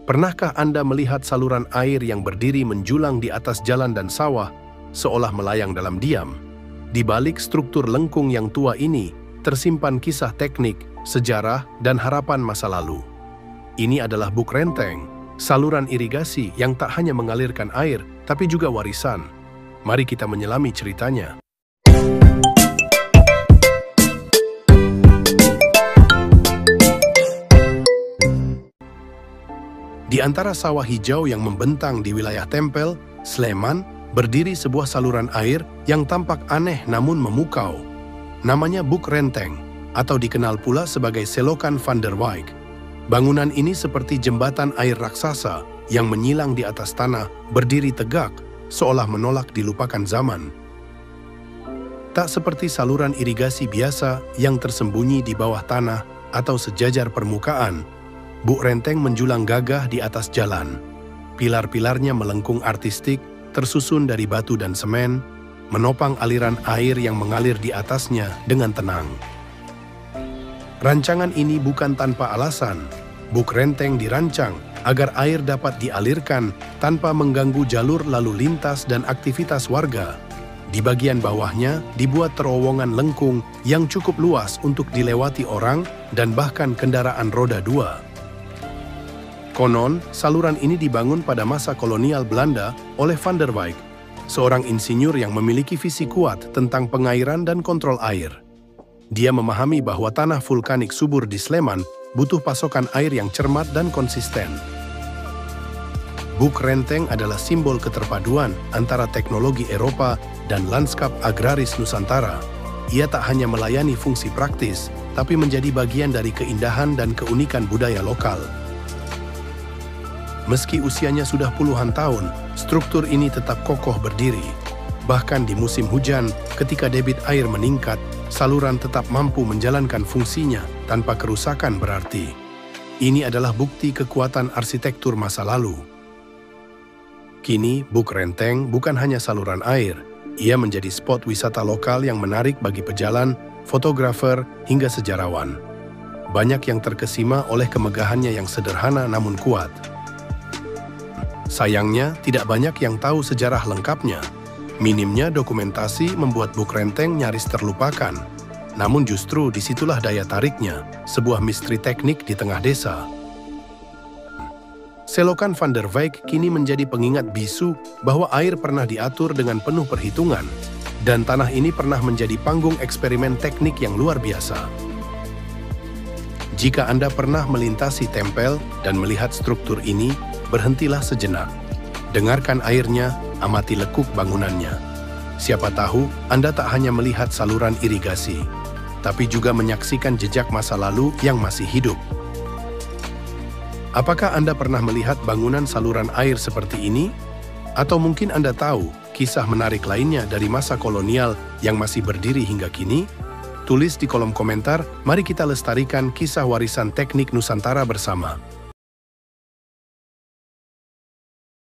Pernahkah Anda melihat saluran air yang berdiri menjulang di atas jalan dan sawah, seolah melayang dalam diam? Di balik struktur lengkung yang tua ini, tersimpan kisah teknik, sejarah, dan harapan masa lalu. Ini adalah Buk Renteng, saluran irigasi yang tak hanya mengalirkan air, tapi juga warisan. Mari kita menyelami ceritanya. Di antara sawah hijau yang membentang di wilayah Tempel, Sleman, berdiri sebuah saluran air yang tampak aneh namun memukau. Namanya Buk Renteng, atau dikenal pula sebagai Selokan van der Wijk. Bangunan ini seperti jembatan air raksasa yang menyilang di atas tanah, berdiri tegak, seolah menolak dilupakan zaman. Tak seperti saluran irigasi biasa yang tersembunyi di bawah tanah atau sejajar permukaan, Buk Renteng menjulang gagah di atas jalan. Pilar-pilarnya melengkung artistik, tersusun dari batu dan semen, menopang aliran air yang mengalir di atasnya dengan tenang. Rancangan ini bukan tanpa alasan. Buk Renteng dirancang agar air dapat dialirkan tanpa mengganggu jalur lalu lintas dan aktivitas warga. Di bagian bawahnya dibuat terowongan lengkung yang cukup luas untuk dilewati orang dan bahkan kendaraan roda 2. Konon, saluran ini dibangun pada masa kolonial Belanda oleh van der Wijk, seorang insinyur yang memiliki visi kuat tentang pengairan dan kontrol air. Dia memahami bahwa tanah vulkanik subur di Sleman butuh pasokan air yang cermat dan konsisten. Buk Renteng adalah simbol keterpaduan antara teknologi Eropa dan lanskap agraris Nusantara. Ia tak hanya melayani fungsi praktis, tapi menjadi bagian dari keindahan dan keunikan budaya lokal. Meski usianya sudah puluhan tahun, struktur ini tetap kokoh berdiri. Bahkan di musim hujan, ketika debit air meningkat, saluran tetap mampu menjalankan fungsinya tanpa kerusakan berarti. Ini adalah bukti kekuatan arsitektur masa lalu. Kini, Buk Renteng bukan hanya saluran air, ia menjadi spot wisata lokal yang menarik bagi pejalan, fotografer, hingga sejarawan. Banyak yang terkesima oleh kemegahannya yang sederhana namun kuat. Sayangnya, tidak banyak yang tahu sejarah lengkapnya. Minimnya dokumentasi membuat Buk Renteng nyaris terlupakan. Namun justru disitulah daya tariknya, sebuah misteri teknik di tengah desa. Selokan van der Wijk kini menjadi pengingat bisu bahwa air pernah diatur dengan penuh perhitungan, dan tanah ini pernah menjadi panggung eksperimen teknik yang luar biasa. Jika Anda pernah melintasi Tempel dan melihat struktur ini, berhentilah sejenak. Dengarkan airnya, amati lekuk bangunannya. Siapa tahu Anda tak hanya melihat saluran irigasi, tapi juga menyaksikan jejak masa lalu yang masih hidup. Apakah Anda pernah melihat bangunan saluran air seperti ini? Atau mungkin Anda tahu kisah menarik lainnya dari masa kolonial yang masih berdiri hingga kini? Tulis di kolom komentar, mari kita lestarikan kisah warisan teknik Nusantara bersama.